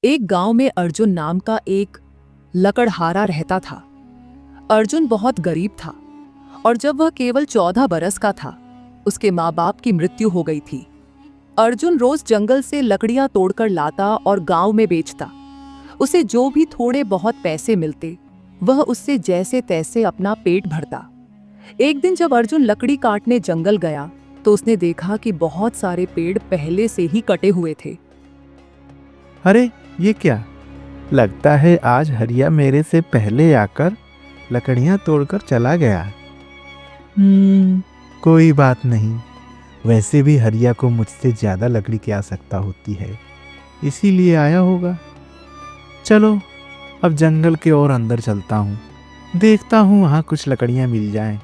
एक गांव में अर्जुन नाम का एक लकड़हारा रहता था। अर्जुन बहुत गरीब था और जब वह केवल 14 बरस का था, उसके माँ बाप की मृत्यु हो गई थी। अर्जुन रोज जंगल से लकड़ियां तोड़कर लाता और गांव में बेचता। उसे जो भी थोड़े बहुत पैसे मिलते, वह उससे जैसे तैसे अपना पेट भरता। एक दिन जब अर्जुन लकड़ी काटने जंगल गया, तो उसने देखा कि बहुत सारे पेड़ पहले से ही कटे हुए थे। अरे ये क्या? लगता है आज हरिया मेरे से पहले आकर लकड़ियां तोड़कर चला गया। कोई बात नहीं। वैसे भी हरिया को मुझसे ज्यादा लकड़ी की आवश्यकता होती है, इसीलिए आया होगा। चलो अब जंगल के और अंदर चलता हूँ, देखता हूँ वहां कुछ लकड़ियां मिल जाएं।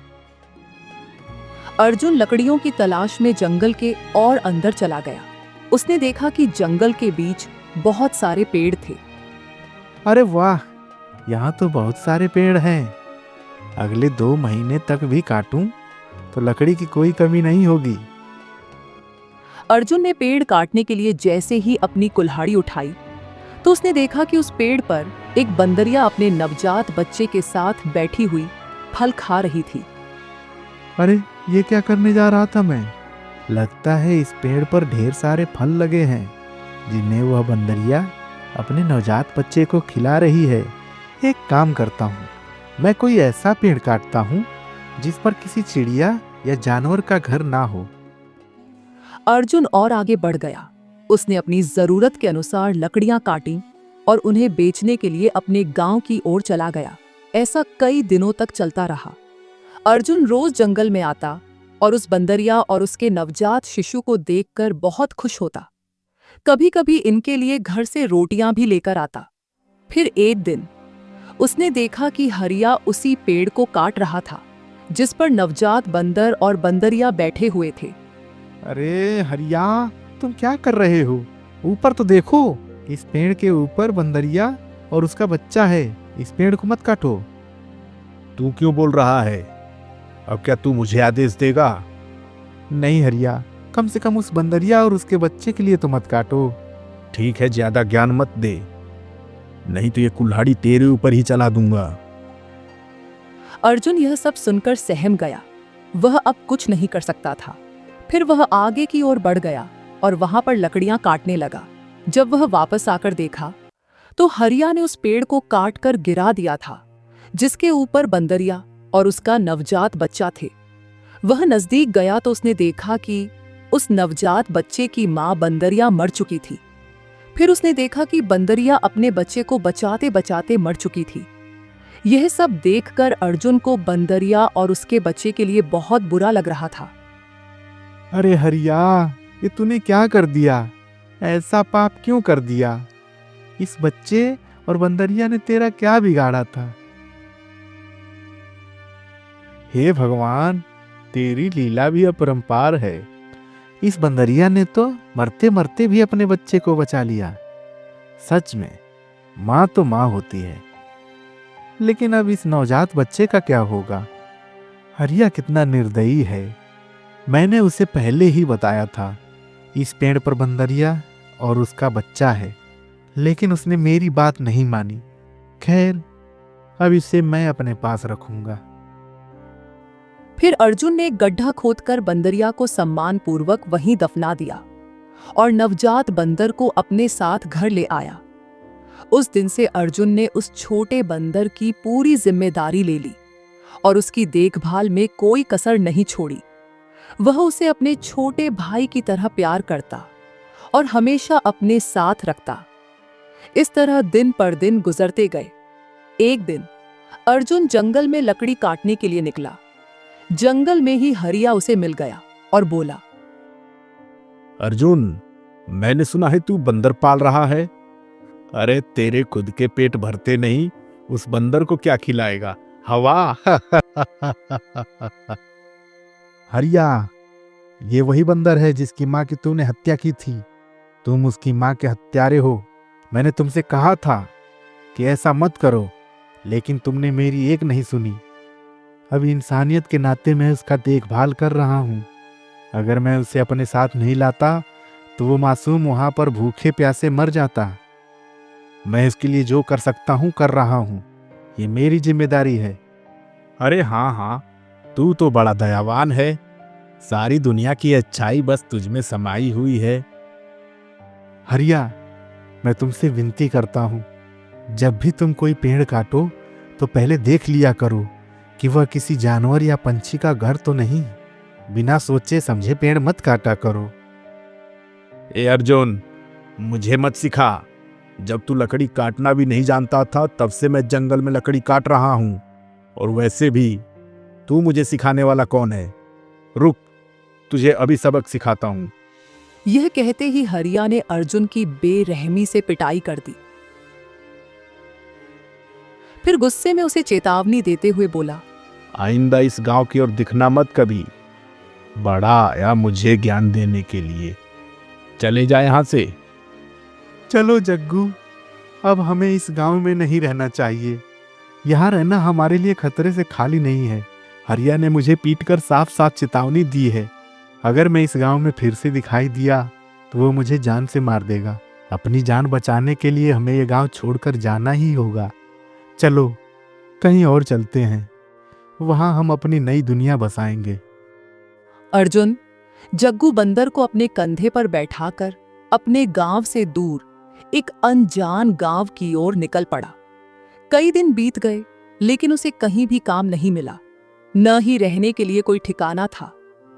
अर्जुन लकड़ियों की तलाश में जंगल के और अंदर चला गया। उसने देखा कि जंगल के बीच बहुत सारे पेड़ थे। अरे वाह, यहाँ तो बहुत सारे पेड़ हैं। अगले 2 महीने तक भी काटूं तो लकड़ी की कोई कमी नहीं होगी। अर्जुन ने पेड़ काटने के लिए जैसे ही अपनी कुल्हाड़ी उठाई, तो उसने देखा कि उस पेड़ पर एक बंदरिया अपने नवजात बच्चे के साथ बैठी हुई फल खा रही थी। अरे ये क्या करने जा रहा था मैं? लगता है इस पेड़ पर ढेर सारे फल लगे हैं, जिन्हें वह बंदरिया अपने नवजात बच्चे को खिला रही है। एक काम करता हूँ, मैं कोई ऐसा पेड़ काटता हूँ जिस पर किसी चिड़िया या जानवर का घर ना हो। अर्जुन और आगे बढ़ गया। उसने अपनी जरूरत के अनुसार लकड़ियां काटी और उन्हें बेचने के लिए अपने गांव की ओर चला गया। ऐसा कई दिनों तक चलता रहा। अर्जुन रोज जंगल में आता और उस बंदरिया और उसके नवजात शिशु को देखकर बहुत खुश होता। कभी कभी इनके लिए घर से रोटियां भी लेकर आता। फिर एक दिन उसने देखा कि हरिया उसी पेड़ को काट रहा था जिस पर नवजात बंदर और बंदरिया बैठे हुए थे। अरे हरिया, तुम क्या कर रहे हो? ऊपर तो देखो, इस पेड़ के ऊपर बंदरिया और उसका बच्चा है। इस पेड़ को मत काटो। तू क्यों बोल रहा है? अब क्या तू मुझे आदेश देगा? नहीं हरिया, कम से कम उस बंदरिया और उसके बच्चे के लिए तो मत काटो। ठीक है, ज्यादा ज्ञान मत दे, नहीं तो ये कुल्हाड़ी तेरे ऊपर ही चला दूंगा। अर्जुन यह सब सुनकर सहम गया। वह अब कुछ नहीं कर सकता था। फिर वह आगे की ओर बढ़ गया और वहां पर लकड़ियां काटने लगा। जब वह वापस आकर देखा, तो हरिया ने उस पेड़ को काट कर गिरा दिया था जिसके ऊपर बंदरिया और उसका नवजात बच्चा थे। वह नजदीक गया तो उसने देखा कि उस नवजात बच्चे की मां बंदरिया मर चुकी थी। फिर उसने देखा कि बंदरिया अपने बच्चे को बचाते बचाते मर चुकी थी। यह सब देखकर अर्जुन को बंदरिया और उसके बच्चे के लिए बहुत बुरा लग रहा था। अरे हरिया, ये तूने क्या कर दिया? ऐसा पाप क्यों कर दिया? इस बच्चे और बंदरिया ने तेरा क्या बिगाड़ा था? हे भगवान, तेरी लीला भी अपरंपार है। इस बंदरिया ने तो मरते मरते भी अपने बच्चे को बचा लिया। सच में माँ तो माँ होती है। लेकिन अब इस नवजात बच्चे का क्या होगा? हरिया कितना निर्दयी है। मैंने उसे पहले ही बताया था, इस पेड़ पर बंदरिया और उसका बच्चा है, लेकिन उसने मेरी बात नहीं मानी। खैर, अब इसे मैं अपने पास रखूंगा। फिर अर्जुन ने एक गड्ढा खोदकर बंदरिया को सम्मान पूर्वक वहीं दफना दिया और नवजात बंदर को अपने साथ घर ले आया। उस दिन से अर्जुन ने उस छोटे बंदर की पूरी जिम्मेदारी ले ली और उसकी देखभाल में कोई कसर नहीं छोड़ी। वह उसे अपने छोटे भाई की तरह प्यार करता और हमेशा अपने साथ रखता। इस तरह दिन पर दिन गुजरते गए। एक दिन अर्जुन जंगल में लकड़ी काटने के लिए निकला। जंगल में ही हरिया उसे मिल गया और बोला, अर्जुन, मैंने सुना है तू बंदर पाल रहा है। अरे तेरे खुद के पेट भरते नहीं, उस बंदर को क्या खिलाएगा? हवा। हरिया, ये वही बंदर है जिसकी माँ की तूने हत्या की थी। तुम उसकी माँ के हत्यारे हो। मैंने तुमसे कहा था कि ऐसा मत करो, लेकिन तुमने मेरी एक नहीं सुनी। अब इंसानियत के नाते मैं उसका देखभाल कर रहा हूँ। अगर मैं उसे अपने साथ नहीं लाता तो वो मासूम वहां पर भूखे प्यासे मर जाता। मैं इसके लिए जो कर सकता हूँ कर रहा हूँ। ये मेरी जिम्मेदारी है। अरे हाँ हाँ, तू तो बड़ा दयावान है। सारी दुनिया की अच्छाई बस तुझ में समाई हुई है। हरिया, मैं तुमसे विनती करता हूँ, जब भी तुम कोई पेड़ काटो तो पहले देख लिया करो कि वह किसी जानवर या पंछी का घर तो नहीं। बिना सोचे समझे पेड़ मत काटा करो। ए अर्जुन, मुझे मत सिखा। जब तू लकड़ी काटना भी नहीं जानता था तब से मैं जंगल में लकड़ी काट रहा हूं। और वैसे भी तू मुझे सिखाने वाला कौन है? रुक, तुझे अभी सबक सिखाता हूं। यह कहते ही हरिया ने अर्जुन की बेरहमी से पिटाई कर दी। फिर गुस्से में उसे चेतावनी देते हुए बोला, आइंदा इस गांव की ओर दिखना मत कभी। बड़ा आया मुझे ज्ञान देने के लिए। चले जा यहां से। चलो जग्गू, अब हमें इस गांव में नहीं रहना चाहिए। यहाँ रहना हमारे लिए खतरे से खाली नहीं है। हरिया ने मुझे पीटकर साफ साफ चेतावनी दी है। अगर मैं इस गांव में फिर से दिखाई दिया तो वो मुझे जान से मार देगा। अपनी जान बचाने के लिए हमें ये गांव छोड़कर जाना ही होगा। चलो कहीं और चलते हैं, वहां हम अपनी नई दुनिया बसाएंगे। अर्जुन जग्गू बंदर को अपने कंधे पर बैठाकर अपने गांव से दूर एक अनजान गांव की ओर निकल पड़ा। कई दिन बीत गए लेकिन उसे कहीं भी काम नहीं मिला, न ही रहने के लिए कोई ठिकाना था।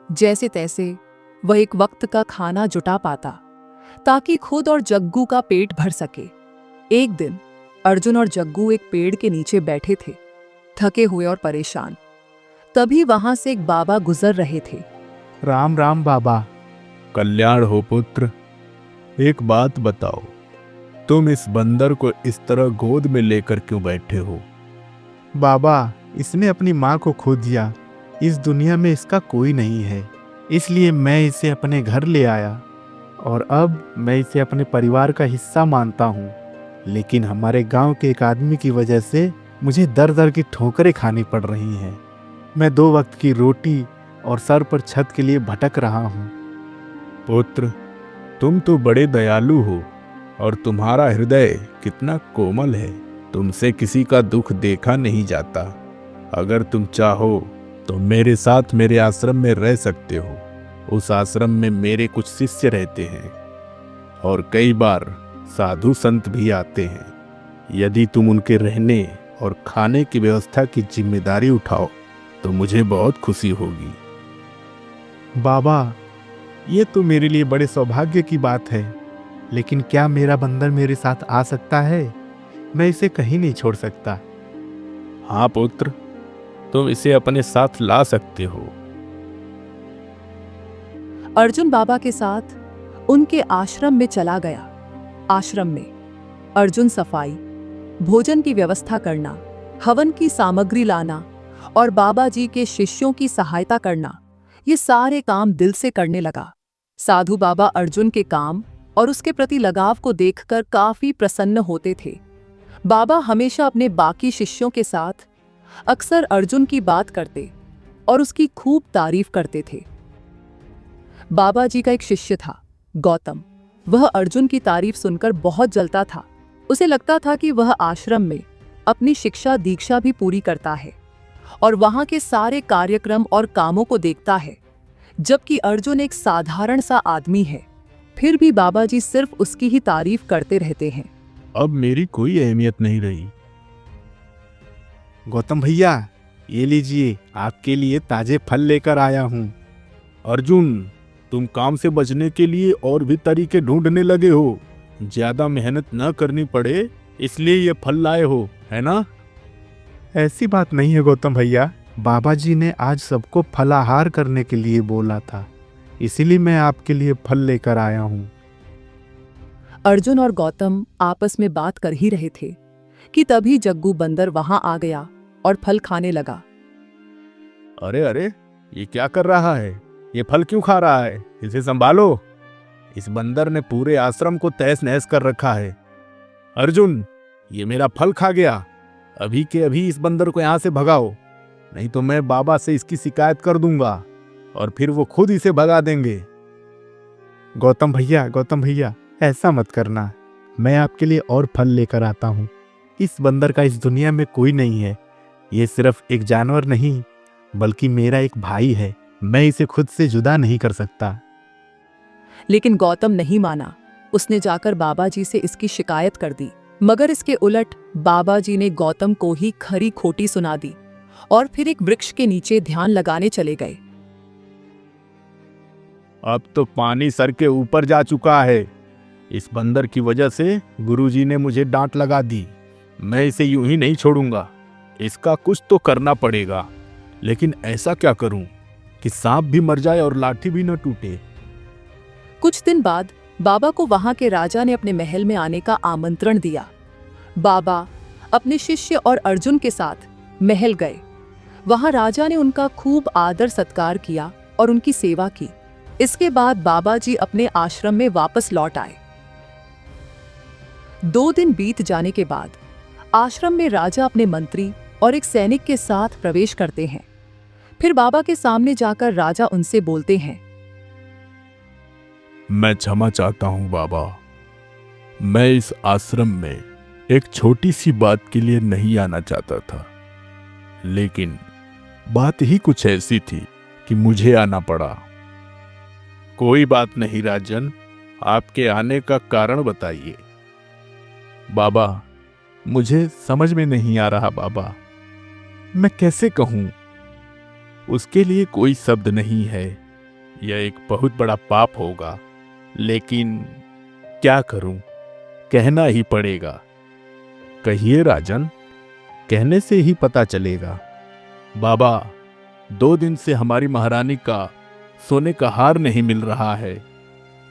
जैसे तैसे वह एक वक्त का खाना जुटा पाता ताकि खुद और जग्गू का पेट भर सके। एक दिन अर्जुन और जग्गू एक पेड़ के नीचे बैठे थे, थके हुए और परेशान। तभी वहां से एक बाबा गुजर रहे थे। राम राम बाबा। कल्याण हो पुत्र। एक बात बताओ, तुम इस बंदर को इस तरह गोद में लेकर क्यों बैठे हो? बाबा, इसने अपनी माँ को खो दिया। इस दुनिया में इसका कोई नहीं है, इसलिए मैं इसे अपने घर ले आया और अब मैं इसे अपने परिवार का हिस्सा मानता हूँ। लेकिन हमारे गांव के एक आदमी की वजह से मुझे दर दर की ठोकरें खानी पड़ रही हैं। मैं 2 वक्त की रोटी और सर पर छत के लिए भटक रहा हूँ। पुत्र, तुम तो बड़े दयालु हो और तुम्हारा हृदय कितना कोमल है। तुमसे किसी का दुख देखा नहीं जाता। अगर तुम चाहो तो मेरे साथ मेरे आश्रम में रह सकते हो। उस आश्रम में मेरे कुछ शिष्य रहते हैं और कई बार साधु संत भी आते हैं। यदि तुम उनके रहने और खाने की व्यवस्था की जिम्मेदारी उठाओ तो मुझे बहुत खुशी होगी। बाबा, ये तो मेरे लिए बड़े सौभाग्य की बात है, लेकिन क्या मेरा बंदर मेरे साथ आ सकता है? मैं इसे कहीं नहीं छोड़ सकता। हाँ पुत्र, तुम इसे अपने साथ ला सकते हो। अर्जुन बाबा के साथ उनके आश्रम में चला गया। आश्रम में अर्जुन सफाई, भोजन की व्यवस्था करना, हवन की सामग्री लाना और बाबा जी के शिष्यों की सहायता करना, ये सारे काम दिल से करने लगा। साधु बाबा अर्जुन के काम और उसके प्रति लगाव को देखकर काफी प्रसन्न होते थे। बाबा हमेशा अपने बाकी शिष्यों के साथ अक्सर अर्जुन की बात करते और उसकी खूब तारीफ करते थे। बाबा जी का एक शिष्य था गौतम। वह अर्जुन की तारीफ सुनकर बहुत जलता था। उसे लगता था कि वह आश्रम में अपनी शिक्षा दीक्षा भी पूरी करता है और वहां के सारे कार्यक्रम और कामों को देखता है, जबकि अर्जुन एक साधारण सा आदमी है। फिर भी बाबा जी सिर्फ उसकी ही तारीफ करते रहते हैं। अब मेरी कोई अहमियत नहीं रही। गौतम भैया, ये लीजिए, आपके लिए ताजे फल लेकर आया हूँ। अर्जुन, तुम काम से बचने के लिए और भी तरीके ढूंढने लगे हो। ज्यादा मेहनत न करनी पड़े इसलिए ये फल लाए हो, है ना? ऐसी बात नहीं है गौतम भैया। बाबा जी ने आज सबको फलाहार करने के लिए बोला था, इसीलिए मैं आपके लिए फल लेकर आया हूँ। अर्जुन और गौतम आपस में बात कर ही रहे थे कि तभी जग्गू बंदर वहां आ गया और फल खाने लगा। अरे अरे, ये क्या कर रहा है? ये फल क्यों खा रहा है? इसे संभालो। इस बंदर ने पूरे आश्रम को तहस नहस कर रखा है। अर्जुन, ये मेरा फल खा गया। अभी के अभी इस बंदर को यहां से भगाओ, नहीं तो मैं बाबा से इसकी शिकायत कर दूंगा और फिर वो खुद इसे भगा देंगे। गौतम भैया, ऐसा मत करना। मैं आपके लिए और फल लेकर आता हूँ। इस बंदर का इस दुनिया में कोई नहीं है। ये सिर्फ एक जानवर नहीं, बल्कि मेरा एक भाई है। मैं इसे खुद से जुदा नहीं कर सकता। लेकिन गौतम नहीं माना। उसने जाकर बाबा जी से इसकी शिकायत कर दी, मगर इसके उलट बाबा जी ने गौतम को ही खरी खोटी सुना दी और फिर एक वृक्ष के नीचे ध्यान लगाने चले गए। अब तो पानी सर के ऊपर जा चुका है। इस बंदर की वजह से गुरुजी ने मुझे डांट लगा दी। मैं इसे यूं ही नहीं छोड़ूंगा। इसका कुछ तो करना पड़ेगा। लेकिन ऐसा क्या करूं कि सांप भी मर जाए और लाठी भी न टूटे। कुछ दिन बाद बाबा को वहां के राजा ने अपने महल में आने का आमंत्रण दिया। बाबा अपने शिष्य और अर्जुन के साथ महल गए। वहां राजा ने उनका खूब आदर सत्कार किया और उनकी सेवा की। इसके बाद बाबा जी अपने आश्रम में वापस लौट आए। 2 दिन बीत जाने के बाद आश्रम में राजा अपने मंत्री और एक सैनिक के साथ प्रवेश करते हैं। फिर बाबा के सामने जाकर राजा उनसे बोलते हैं, मैं क्षमा चाहता हूं बाबा। मैं इस आश्रम में एक छोटी सी बात के लिए नहीं आना चाहता था, लेकिन बात ही कुछ ऐसी थी कि मुझे आना पड़ा। कोई बात नहीं राजन, आपके आने का कारण बताइए। बाबा, मुझे समझ में नहीं आ रहा बाबा। मैं कैसे कहूं? उसके लिए कोई शब्द नहीं है। यह एक बहुत बड़ा पाप होगा, लेकिन क्या करूं? कहना ही पड़ेगा। कहिए राजन, कहने से ही पता चलेगा। बाबा, 2 दिन से हमारी महारानी का सोने का हार नहीं मिल रहा है,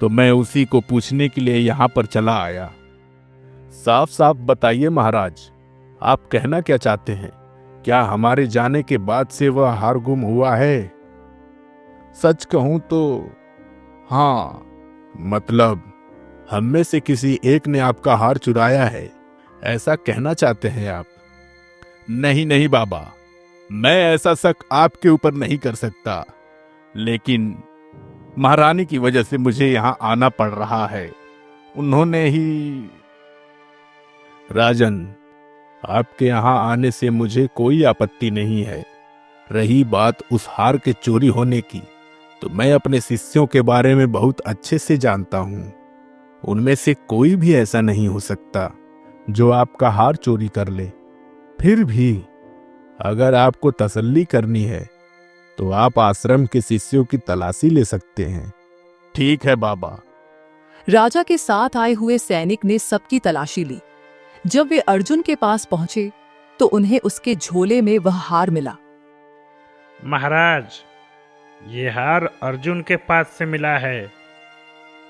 तो मैं उसी को पूछने के लिए यहां पर चला आया। साफ साफ बताइए महाराज, आप कहना क्या चाहते हैं? क्या हमारे जाने के बाद से वह हार गुम हुआ है? सच कहूं तो हाँ, मतलब हम में से किसी एक ने आपका हार चुराया है, ऐसा कहना चाहते हैं आप? नहीं नहीं बाबा, मैं ऐसा शक आपके ऊपर नहीं कर सकता, लेकिन महारानी की वजह से मुझे यहां आना पड़ रहा है। उन्होंने ही। राजन, आपके यहां आने से मुझे कोई आपत्ति नहीं है। रही बात उस हार के चोरी होने की, तो मैं अपने शिष्यों के बारे में बहुत अच्छे से जानता हूं। उनमें से कोई भी ऐसा नहीं हो सकता जो आपका हार चोरी कर ले। फिर भी अगर आपको तसल्ली करनी है तो आप आश्रम के शिष्यों की तलाशी ले सकते हैं। ठीक है बाबा। राजा के साथ आए हुए सैनिक ने सबकी तलाशी ली। जब वे अर्जुन के पास पहुंचे तो उन्हें उसके झोले में वह हार मिला। महाराज, ये हार अर्जुन के पास से मिला है।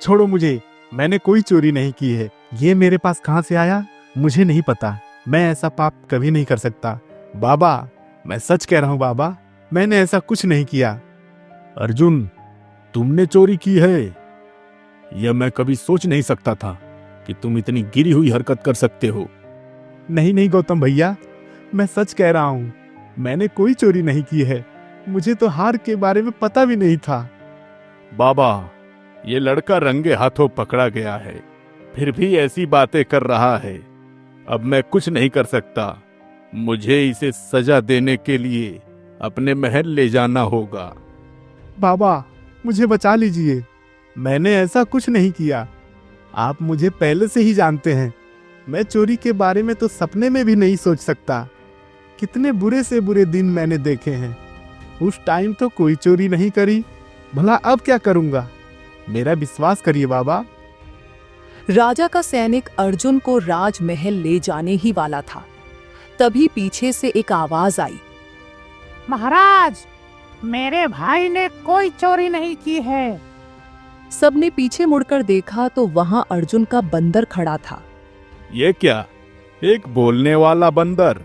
छोड़ो मुझे, मैंने कोई चोरी नहीं की है। ये मेरे पास कहां से आया मुझे नहीं पता। मैं ऐसा पाप कभी नहीं कर सकता। बाबा, मैं सच कह रहा हूं बाबा, मैंने ऐसा कुछ नहीं किया। अर्जुन, तुमने चोरी की है? यह मैं कभी सोच नहीं सकता था कि तुम इतनी गिरी हुई हरकत कर सकते हो। नहीं नहीं गौतम भैया, मैं सच कह रहा हूं, मैंने कोई चोरी नहीं की है। मुझे तो हार के बारे में पता भी नहीं था। बाबा, ये लड़का रंगे हाथों पकड़ा गया है, फिर भी ऐसी बातें कर रहा है। अब मैं कुछ नहीं कर सकता। मुझे इसे सजा देने के लिए अपने महल ले जाना होगा। बाबा, मुझे बचा लीजिए, मैंने ऐसा कुछ नहीं किया। आप मुझे पहले से ही जानते हैं। मैं चोरी के बारे में तो सपने में भी नहीं सोच सकता। कितने बुरे से बुरे दिन मैंने देखे हैं। उस टाइम तो कोई चोरी नहीं करी, भला अब क्या करूंगा? मेरा विश्वास करिए बाबा। राजा का सैनिक अर्जुन को राजमहल ले जाने ही वाला था, तभी पीछे से एक आवाज आई। महाराज, मेरे भाई ने कोई चोरी नहीं की है। सबने पीछे मुड़कर देखा तो वहां अर्जुन का बंदर खड़ा था। ये क्या, एक बोलने वाला बंदर?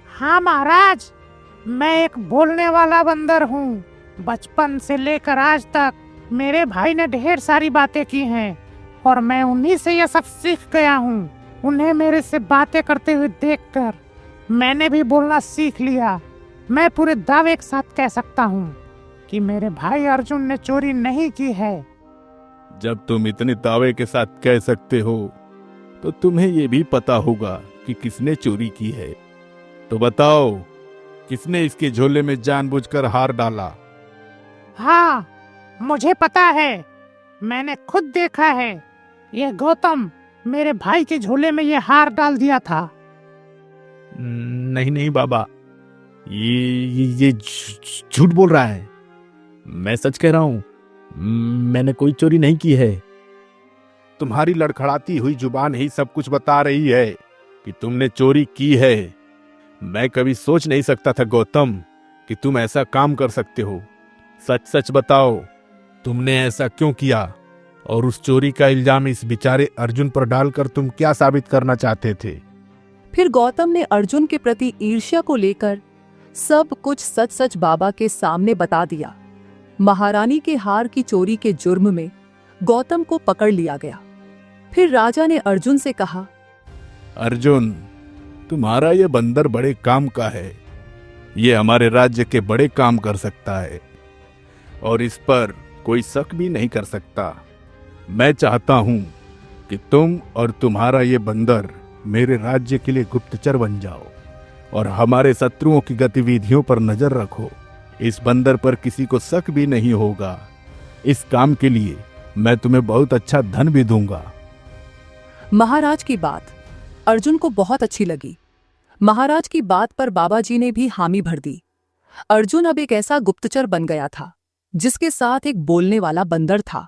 हाँ महाराज, मैं एक बोलने वाला बंदर हूँ। बचपन से लेकर आज तक मेरे भाई ने ढेर सारी बातें की हैं और मैं उन्हीं से यह सब सीख गया हूँ। उन्हें मेरे से बातें करते हुए देखकर मैंने भी बोलना सीख लिया। मैं पूरे दावे के साथ कह सकता हूँ कि मेरे भाई अर्जुन ने चोरी नहीं की है। जब तुम इतने दावे के साथ कह सकते हो, तो तुम्हें ये भी पता होगा कि किसने चोरी की है। तो बताओ, किसने इसके झोले में जानबूझकर हार डाला? हाँ, मुझे पता है, मैंने खुद देखा है। ये गौतम मेरे भाई के झोले में ये हार डाल दिया था। नहीं नहीं बाबा, ये झूठ बोल रहा है। मैं सच कह रहा हूं, मैंने कोई चोरी नहीं की है। तुम्हारी लड़खड़ाती हुई जुबान ही सब कुछ बता रही है कि तुमने चोरी की है। मैं कभी सोच नहीं सकता था गौतम कि तुम ऐसा काम कर सकते हो। सच सच बताओ, तुमने ऐसा क्यों किया? और उस चोरी का इल्जाम इस बेचारे अर्जुन पर डालकर तुम क्या साबित करना चाहते थे? फिर गौतम ने अर्जुन के प्रति ईर्ष्या को लेकर सब कुछ सच सच बाबा के सामने बता दिया। महारानी के हार की चोरी के जुर्म में गौतम को पकड़ लिया गया। फिर राजा ने अर्जुन से कहा, अर्जुन, तुम्हारा ये बंदर बड़े काम का है। ये हमारे राज्य के बड़े काम कर सकता है और इस पर कोई शक भी नहीं कर सकता। मैं चाहता हूं कि तुम और तुम्हारा ये बंदर मेरे राज्य के लिए गुप्तचर बन जाओ और हमारे शत्रुओं की गतिविधियों पर नजर रखो। इस बंदर पर किसी को शक भी नहीं होगा। इस काम के लिए मैं तुम्हें बहुत अच्छा धन भी दूंगा। महाराज की बात अर्जुन को बहुत अच्छी लगी। महाराज की बात पर बाबा जी ने भी हामी भर दी। अर्जुन अब एक ऐसा गुप्तचर बन गया था जिसके साथ एक बोलने वाला बंदर था।